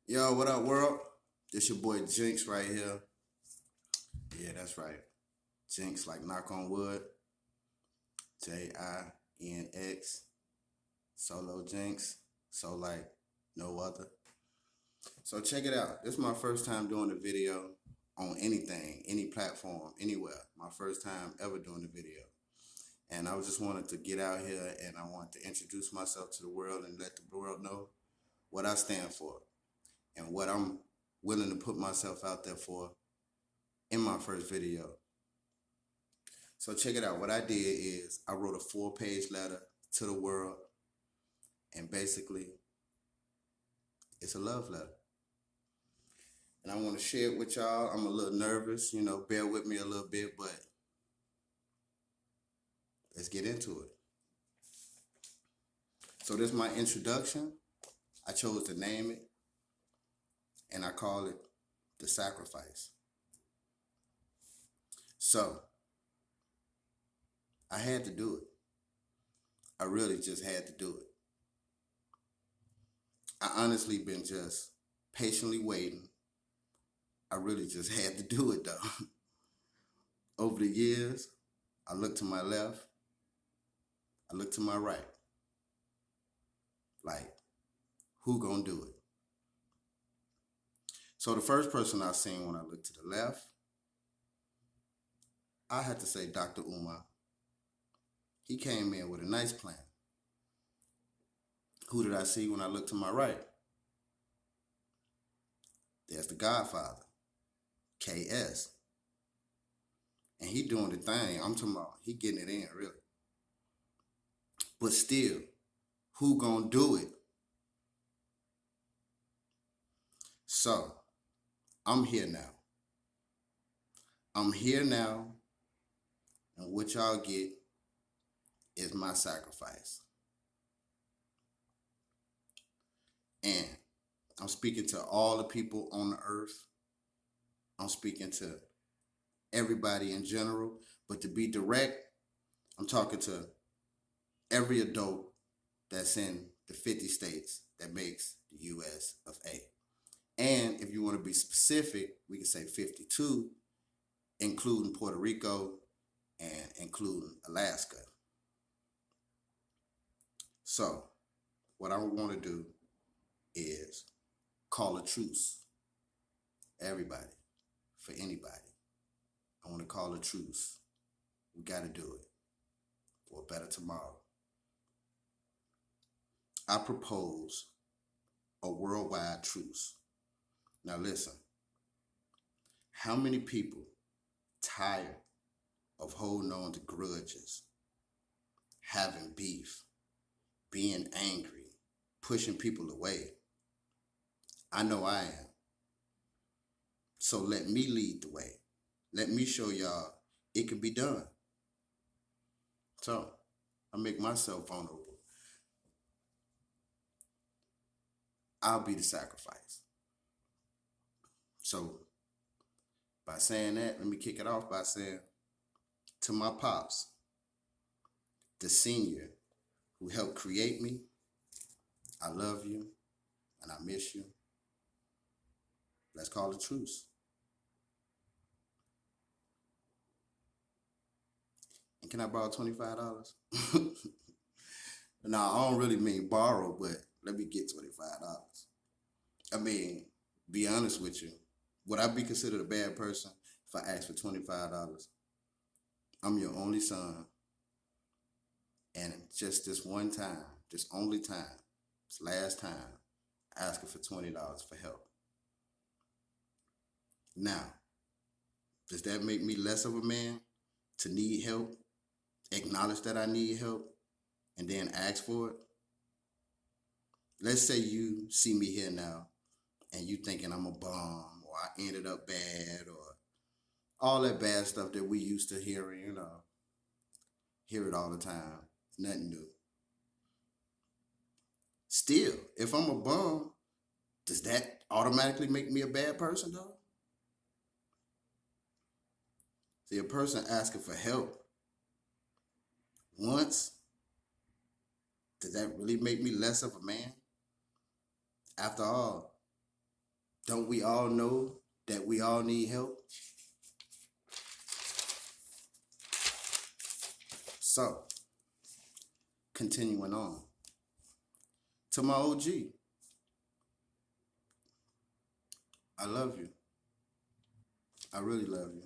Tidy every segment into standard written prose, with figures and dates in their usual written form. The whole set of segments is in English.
Yo, what up, world? This your boy Jinx right here. Yeah, that's right. Jinx, like knock on wood. Jinx. Solo Jinx. So like no other. So check it out. This is my first time doing a video on anything, any platform, anywhere. My first time ever doing a video. And I just wanted to get out here and I want to introduce myself to the world and let the world know what I stand for and what I'm willing to put myself out there for in my first video. So check it out. What I did is I wrote a 4-page letter to the world, and basically it's a love letter. And I want to share it with y'all. I'm a little nervous, bear with me a little bit, but let's get into it. So this is my introduction. I chose to name it, and I call it The Sacrifice. So I had to do it. I really just had to do it. I honestly been just patiently waiting. I really just had to do it though. Over the years, I look to my left, I look to my right. Like, who gonna do it? So the first person I seen when I looked to the left, I had to say Dr. Umar. He came in with a nice plan. Who did I see when I looked to my right? There's the Godfather, KS. And he doing the thing. I'm talking about he getting it in, really. But still, who gonna do it? So, I'm here now. I'm here now, and what y'all get is my sacrifice. And I'm speaking to all the people on the earth. I'm speaking to everybody in general. But to be direct, I'm talking to every adult that's in the 50 states that makes the US of A. And if you want to be specific, we can say 52, including Puerto Rico and including Alaska. So what I want to do is call a truce. Everybody, for anybody. I want to call a truce. We got to do it for a better tomorrow. I propose a worldwide truce. Now listen, how many people tired of holding on to grudges, having beef, being angry, pushing people away? I know I am. So let me lead the way. Let me show y'all it can be done. So I make myself vulnerable. I'll be the sacrifice. So by saying that, let me kick it off by saying to my pops, the senior who helped create me, I love you and I miss you. Let's call it truce. And can I borrow $25? No, I don't really mean borrow, but let me get $25. I mean, be honest with you. Would I be considered a bad person if I asked for $25? I'm your only son. And just this one time, this only time, this last time, asking for $20 for help. Now, does that make me less of a man to need help, acknowledge that I need help, and then ask for it? Let's say you see me here now and you thinking I'm a bum or I ended up bad or all that bad stuff that we used to hearing, hear it all the time. It's nothing new. Still, if I'm a bum, does that automatically make me a bad person though? See, a person asking for help once, does that really make me less of a man? After all, Don't we all know that we all need help? So, continuing on. To my OG, I love you. I really love you.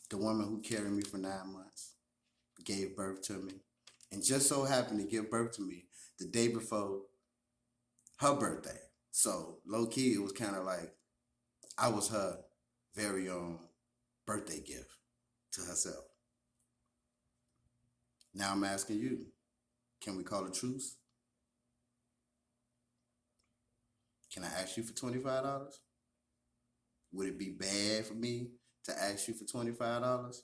The woman who carried me for 9 months, gave birth to me, and just so happened to give birth to me the day before her birthday. So low key, it was kind of like I was her very own birthday gift to herself. Now I'm asking you, can we call a truce? Can I ask you for $25? Would it be bad for me to ask you for $25?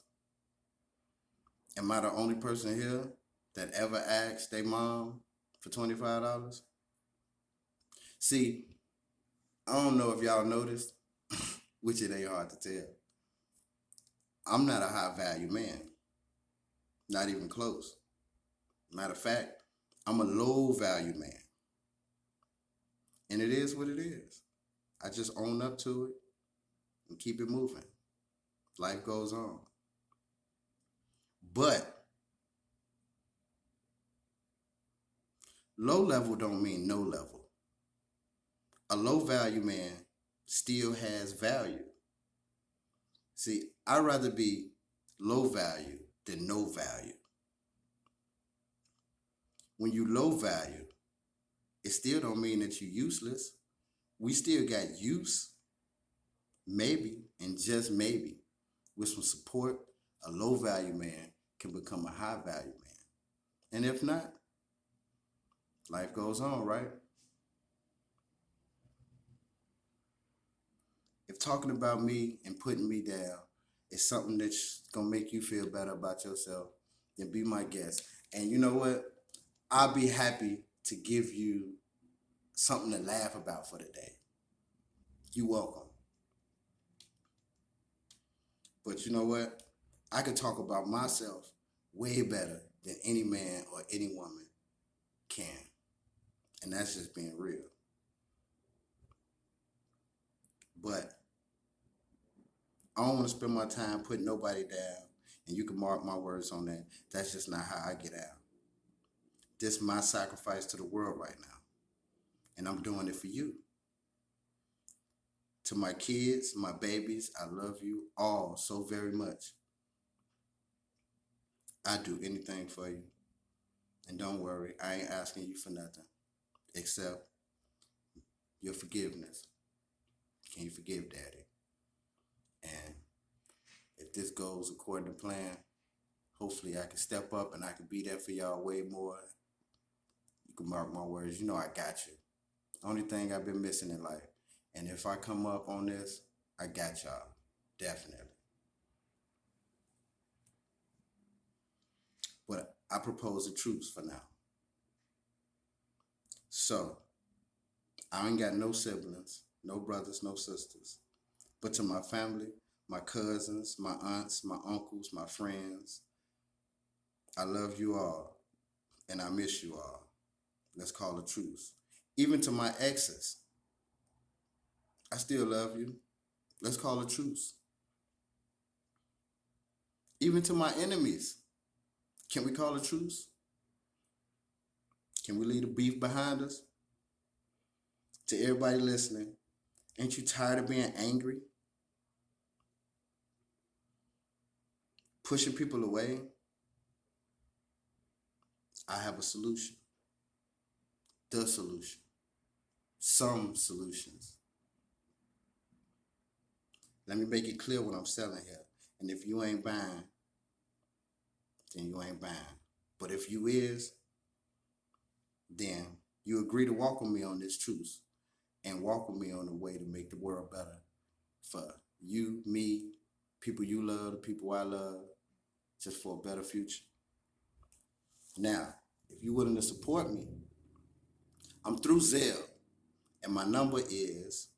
Am I the only person here that ever asked their mom for $25? See, I don't know if y'all noticed, which it ain't hard to tell. I'm not a high value man, not even close. Matter of fact, I'm a low value man. And it is what it is. I just own up to it and keep it moving. Life goes on. But low level don't mean no level. A low value man still has value. See, I'd rather be low value than no value. When you low value, it still don't mean that you're useless. We still got use. Maybe, and just maybe, with some support, a low value man can become a high value man. And if not, life goes on, right? If talking about me and putting me down is something that's gonna make you feel better about yourself, then be my guest. And you know what? I'll be happy to give you something to laugh about for the day. You're welcome. But you know what? I could talk about myself way better than any man or any woman can. And that's just being real. But I don't want to spend my time putting nobody down. And you can mark my words on that. That's just not how I get out. This is my sacrifice to the world right now. And I'm doing it for you. To my kids, my babies, I love you all so very much. I'd do anything for you. And don't worry, I ain't asking you for nothing except your forgiveness. Can you forgive Daddy? And if this goes according to plan, hopefully I can step up and I can be there for y'all way more. You can mark my words. You know I got you. Only thing I've been missing in life. And if I come up on this, I got y'all. Definitely. But I propose a truce for now. So, I ain't got no siblings, no brothers, no sisters. But to my family, my cousins, my aunts, my uncles, my friends, I love you all and I miss you all. Let's call a truce. Even to my exes, I still love you. Let's call a truce. Even to my enemies, can we call a truce? Can we leave the beef behind us? To everybody listening, ain't you tired of being angry? Pushing people away? I have a solution. The solution. Some solutions. Let me make it clear what I'm selling here. And if you ain't buying, then you ain't buying. But if you is, then you agree to walk with me on this truce and walk with me on the way to make the world better for you, me, people you love, the people I love, just for a better future. Now, if you're willing to support me, I'm through Zelle, and my number is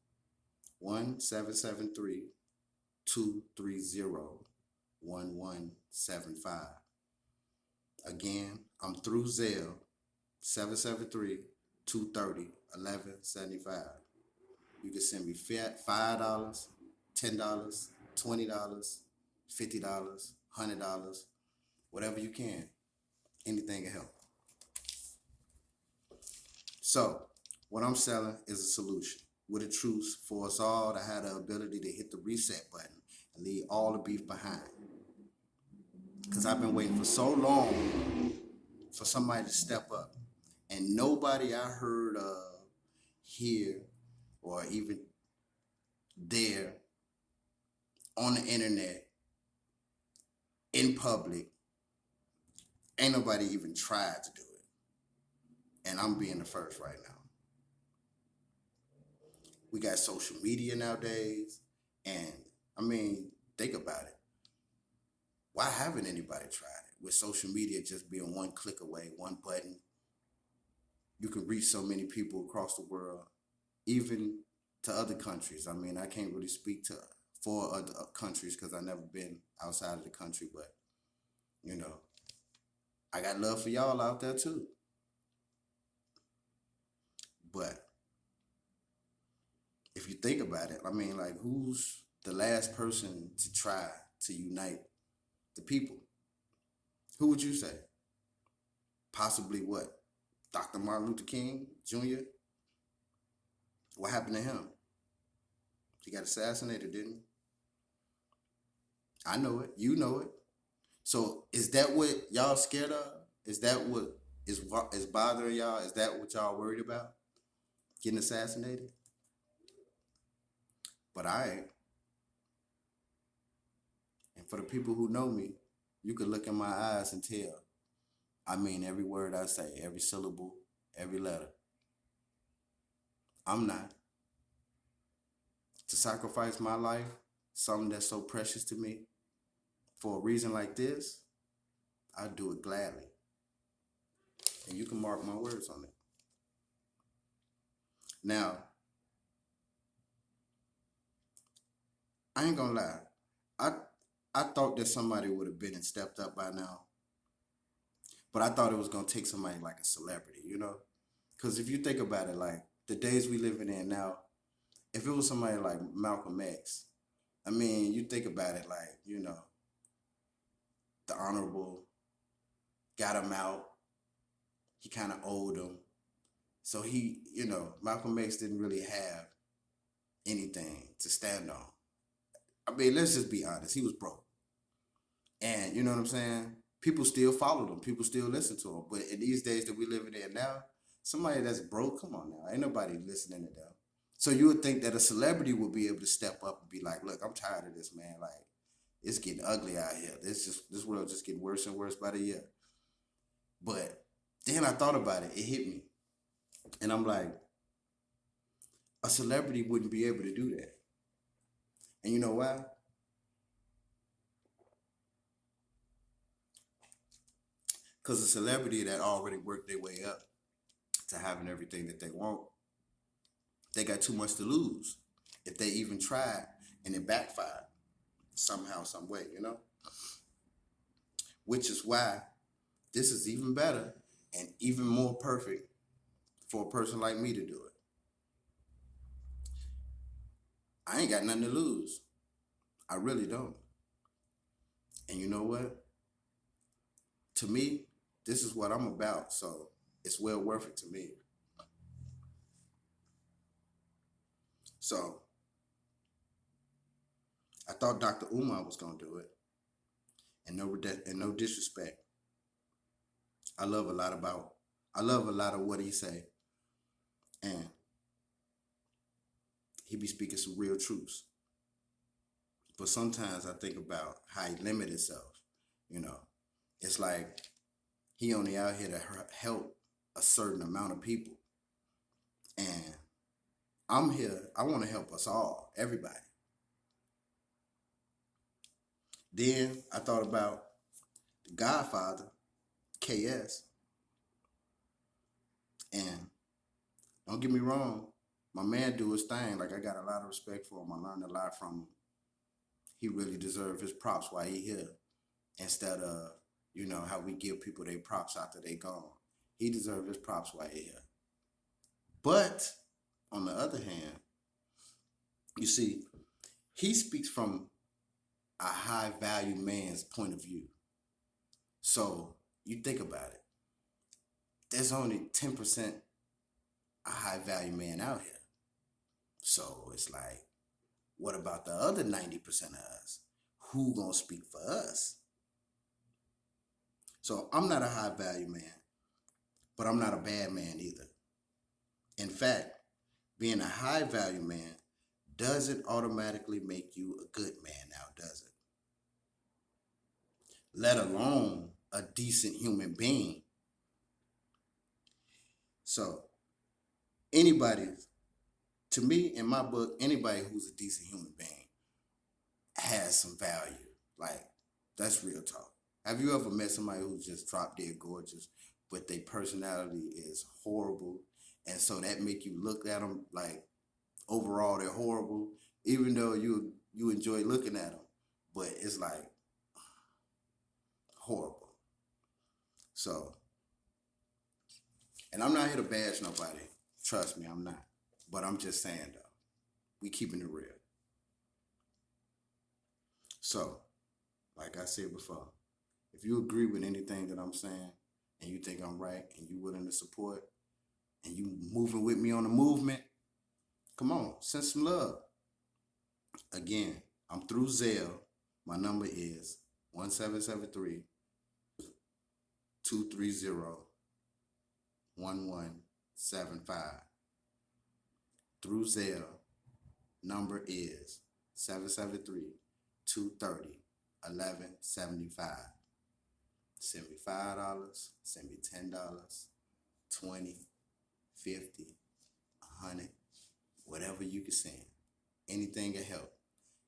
1-773-230-1175. Again, I'm through Zelle, 773-230-1175. You can send me $5, $10, $20, $50, $100, whatever you can. Anything can help. So, what I'm selling is a solution with a truce for us all to have the ability to hit the reset button and leave all the beef behind. Because I've been waiting for so long for somebody to step up. And nobody I heard of here or even there on the internet, in public, ain't nobody even tried to do it. And I'm being the first right now. We got social media nowadays, and I mean, think about it. Why haven't anybody tried it? With social media just being one click away, one button, you can reach so many people across the world, even to other countries. I mean, I can't really speak to for other countries because I've never been outside of the country, but you know, I got love for y'all out there too. But if you think about it, I mean, like, who's the last person to try to unite the people? Who would you say? Possibly what? Dr. Martin Luther King Jr.? What happened to him? He got assassinated, didn't he? I know it. You know it. So is that what y'all scared of? Is that what is bothering y'all? Is that what y'all worried about? Getting assassinated? But I ain't. And for the people who know me, you could look in my eyes and tell. I mean every word I say, every syllable, every letter. I'm not. To sacrifice my life, something that's so precious to me, for a reason like this, I'd do it gladly. And you can mark my words on it. Now, I ain't gonna lie. I thought that somebody would have been and stepped up by now. But I thought it was gonna take somebody like a celebrity, you know? Because if you think about it, like the days we living in now, if it was somebody like Malcolm X, I mean, you think about it like, you know, the honorable got him out. He kind of owed him. So he, you know, Malcolm X didn't really have anything to stand on. I mean, let's just be honest. He was broke. And you know what I'm saying? People still followed him. People still listen to him. But in these days that we living in now, somebody that's broke, come on now. Ain't nobody listening to them. So you would think that a celebrity would be able to step up and be like, look, I'm tired of this, man. Like, it's getting ugly out here. This world just getting worse and worse by the year. But then I thought about it. It hit me. And I'm like, a celebrity wouldn't be able to do that. And you know why? Because a celebrity that already worked their way up to having everything that they want, they got too much to lose if they even tried and it backfired somehow, some way, you know? Which is why this is even better and even more perfect for a person like me to do it. I ain't got nothing to lose. I really don't. And you know what? To me, this is what I'm about, so it's well worth it to me. So I thought Dr. Umar was gonna do it, and no disrespect. I love a lot of what he say, and he be speaking some real truths. But sometimes I think about how he limit himself. You know, it's like he only out here to help a certain amount of people, and I'm here. I want to help us all, everybody. Then I thought about the Godfather, KS, and don't get me wrong, my man do his thing. Like, I got a lot of respect for him. I learned a lot from him. He really deserved his props while he here, instead of, you know, how we give people their props after they gone. He deserved his props while he here. But on the other hand, You see, he speaks from a high value man's point of view. So you think about it. There's only 10% a high value man out here. So it's like, what about the other 90% of us? Who gonna speak for us? So I'm not a high value man, but I'm not a bad man either. In fact, being a high value man doesn't automatically make you a good man now, does it? Let alone a decent human being. So anybody, to me, in my book, anybody who's a decent human being has some value. Like, that's real talk. Have you ever met somebody who's just drop dead gorgeous, but their personality is horrible, and so that make you look at them like overall they're horrible, even though you enjoy looking at them, but it's like horrible. So, and I'm not here to bash nobody. Trust me, I'm not. But I'm just saying though, we keeping it real. So, like I said before, if you agree with anything that I'm saying and you think I'm right and you willing to support and you moving with me on the movement, come on, send some love. Again, I'm through Zelle. My number is 1773 230 1175. Through Zelle, number is 773 230 1175. Send me $5, send me $10, 20, 50, 100, whatever you can send. Anything will help.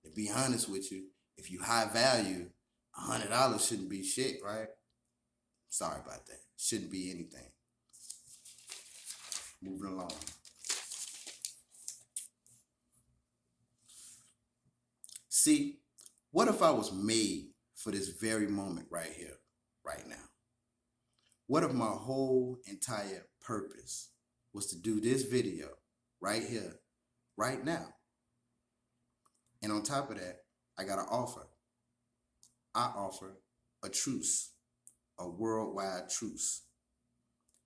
To be honest with you, if you high value, $100 shouldn't be shit, right? Sorry about that. Shouldn't be anything. Moving along. See, what if I was made for this very moment right here, right now? What if my whole entire purpose was to do this video right here, right now? And on top of that, I got an offer. I offer a truce, a worldwide truce.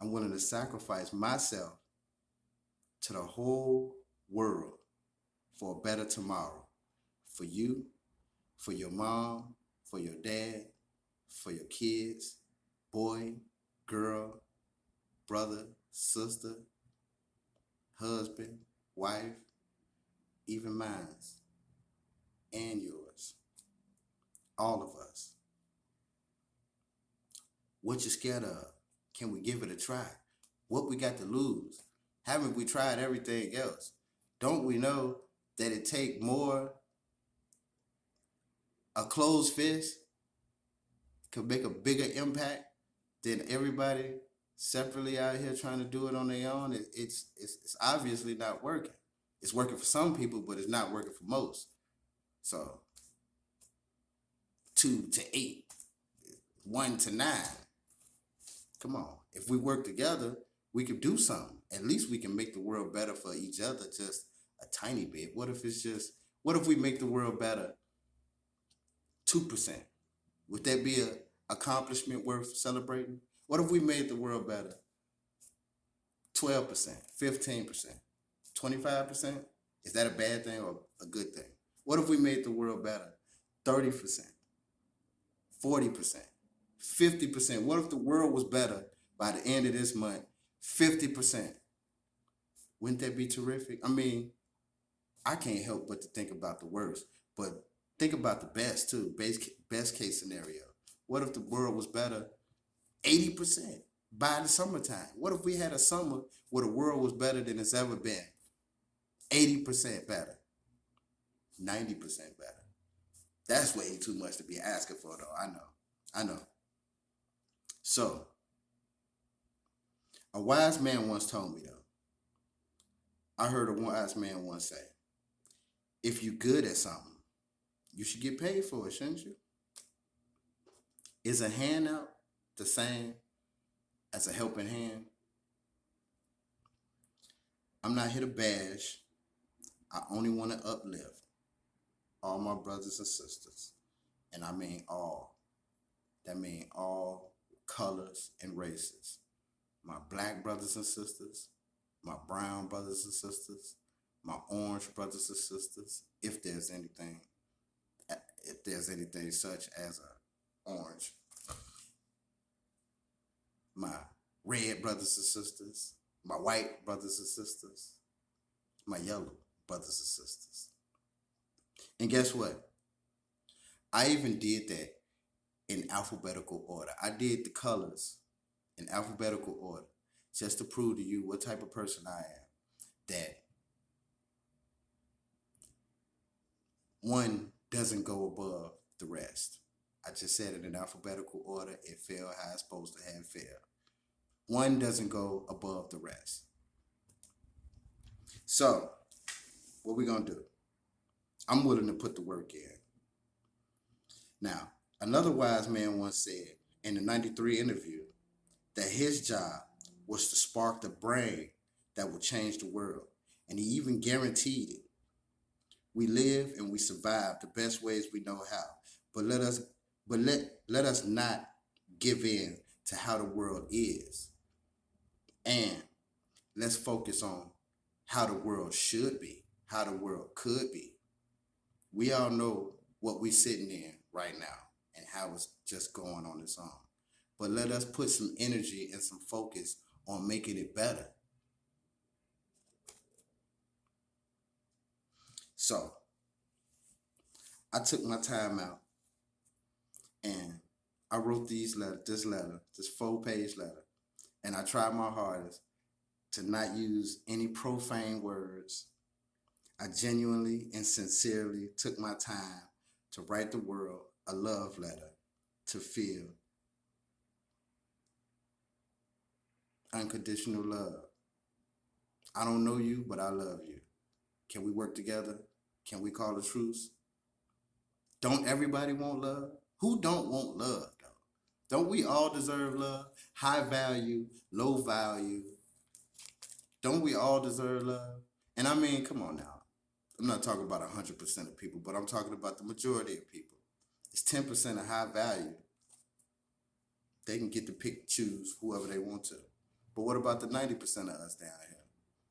I'm willing to sacrifice myself to the whole world for a better tomorrow. For you, for your mom, for your dad, for your kids, boy, girl, brother, sister, husband, wife, even mine, and yours. All of us. What you scared of? Can we give it a try? What we got to lose? Haven't we tried everything else? Don't we know that it take more? A closed fist could make a bigger impact than everybody separately out here trying to do it on their own. It's obviously not working. It's working for some people, but it's not working for most. So 2 to 8, 1 to 9. Come on. If we work together, we can do something. At least we can make the world better for each other just a tiny bit. What if we make the world better 2%? Would that be an accomplishment worth celebrating? What if we made the world better 12%, 15%, 25%? Is that a bad thing or a good thing? What if we made the world better 30%, 40%, 50%? What if the world was better by the end of this month, 50%? Wouldn't that be terrific? I mean, I can't help but to think about the worst, but think about the best too, best case scenario. What if the world was better 80% by the summertime? What if we had a summer where the world was better than it's ever been? 80% better, 90% better. That's way too much to be asking for though, I know. So, a wise man once told me though, I heard a wise man once say, if you're good at something, you should get paid for it, shouldn't you? Is a handout the same as a helping hand? I'm not here to bash. I only want to uplift all my brothers and sisters. And I mean all. That means all colors and races. My black brothers and sisters, my brown brothers and sisters, my orange brothers and sisters, if there's anything such as a orange, my red brothers and sisters, my white brothers and sisters, my yellow brothers and sisters. And guess what? I even did that in alphabetical order. I did the colors in alphabetical order just to prove to you what type of person I am. That one doesn't go above the rest. I just said it in alphabetical order. It fell how it's supposed to have failed. One doesn't go above the rest. So, what we gonna do? I'm willing to put the work in. Now, another wise man once said in the 93 interview that his job was to spark the brain that will change the world. And he even guaranteed it. We live and we survive the best ways we know how. But let us not give in to how the world is. And let's focus on how the world should be, how the world could be. We all know what we're sitting in right now and how it's just going on its own. But let us put some energy and some focus on making it better. So, I took my time out and I wrote this 4-page letter, and I tried my hardest to not use any profane words. I genuinely and sincerely took my time to write the world a love letter to feel unconditional love. I don't know you, but I love you. Can we work together? Can we call a truce? Don't everybody want love? Who don't want love, though? Don't we all deserve love? High value, low value. Don't we all deserve love? And I mean, come on now. I'm not talking about 100% of people, but I'm talking about the majority of people. It's 10% of high value. They can get to pick, choose whoever they want to. But what about the 90% of us down here?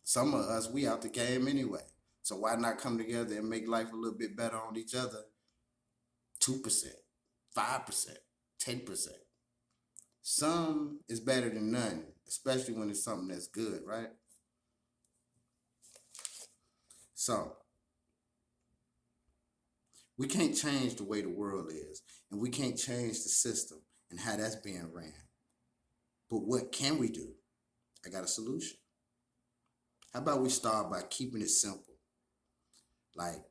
Some of us, we out the game anyway. So why not come together and make life a little bit better on each other? 2%, 5%, 10%. Some is better than none, especially when it's something that's good, right? So, we can't change the way the world is, and we can't change the system and how that's being ran. But what can we do? I got a solution. How about we start by keeping it simple? Like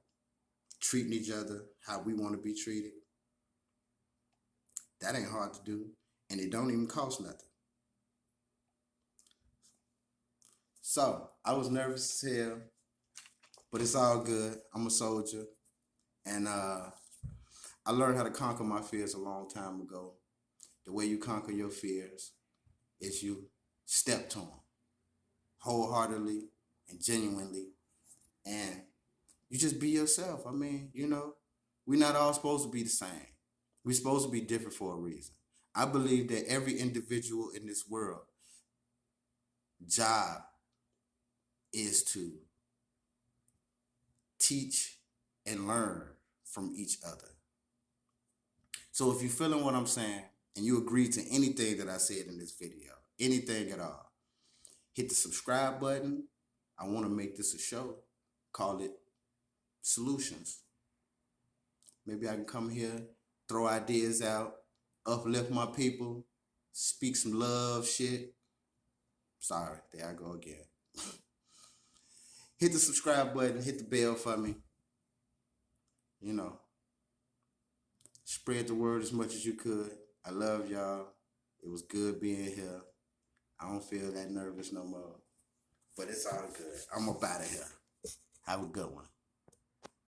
treating each other how we want to be treated. That ain't hard to do, and it don't even cost nothing. So, I was nervous as hell, but it's all good. I'm a soldier, and I learned how to conquer my fears a long time ago. The way you conquer your fears is you step to them wholeheartedly and genuinely, and you just be yourself. I mean, we're not all supposed to be the same. We're supposed to be different for a reason. I believe that every individual in this world job is to teach and learn from each other. So if you're feeling what I'm saying and you agree to anything that I said in this video, anything at all, hit the subscribe button. I want to make this a show. Call it Solutions. Maybe I can come here, throw ideas out, uplift my people, speak some love shit. Sorry, there I go again. Hit the subscribe button, hit the bell for me. Spread the word as much as you could. I love y'all. It was good being here. I don't feel that nervous no more. But it's all good. I'm up out of here. Have a good one.